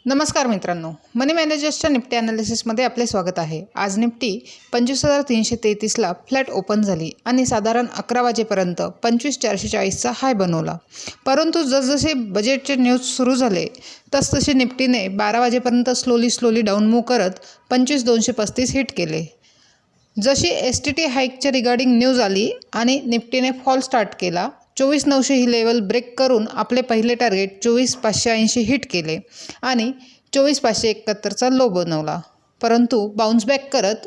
नमस्कार मित्रांनो, मनी मॅनेजर्सच्या निफ्टी ॲनालिसिसमध्ये आपले स्वागत आहे। आज निफ्टी 25,333ला फ्लॅट ओपन झाली आणि साधारण 11 वाजेपर्यंत 25,440चा हाय बनवला। परंतु जसजसे बजेटचे न्यूज सुरू झाले तसतसे निफ्टीने 12 वाजेपर्यंत स्लोली डाऊन मूव्ह करत 25,235 हिट केले। जशी STT हाईकच्या रिगार्डिंग न्यूज आली आणि निफ्टीने फॉल स्टार्ट केला। 24,900 ही लेवल ब्रेक करून आपले पहिले टार्गेट 24,580 हिट केले आणि 24,571चा लो बनवला, परंतु बाउन्स बॅक करत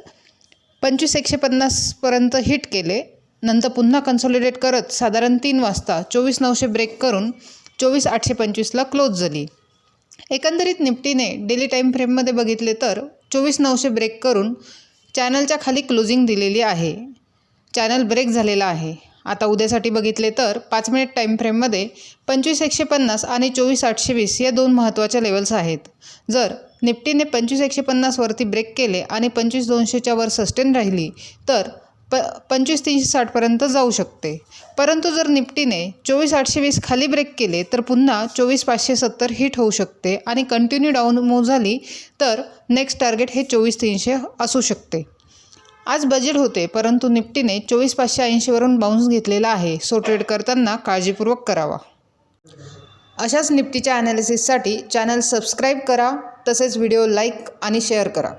25,150 पर्यंत हिट केले। नंतर पुन्हा कन्सोलिडेट करत साधारण 3 वाजता 24,900 ब्रेक करून 24,825ला क्लोज झाली। एकंदरीत निफ्टीने डेली टाईम फ्रेममध्ये बघितले तर 24,900 ब्रेक करून चॅनलच्या खाली क्लोजिंग दिलेली आहे। चॅनल ब्रेक झालेला आहे। आता उद्यासाठी बघितले तर 5 मिनिट टाईम फ्रेममध्ये 25,150 आणि 24,820 या दोन महत्त्वाच्या लेवल्स आहेत। जर निफ्टीने 25,150 वरती ब्रेक केले आणि 25,200च्या वर सस्टेन राहिली तर 25,360 पर्यंत जाऊ शकते। परंतु जर निफ्टीने 24,820 खाली ब्रेक केले तर पुन्हा 24,570 हिट होऊ शकते आणि कंटिन्यू डाऊन मूव्ह झाली तर नेक्स्ट टार्गेट हे 24,300 असू शकते। आज बजेट होते, परंतु निफ्टीने 24,580 वरून बाउन्स घेतलेला आहे। सो ट्रेड करताना काळजीपूर्वक करावा। अशाच निफ्टीच्या ॲनालिसिससाठी चॅनल सबस्क्राईब करा, तसेच व्हिडिओ लाईक आणि शेअर करा।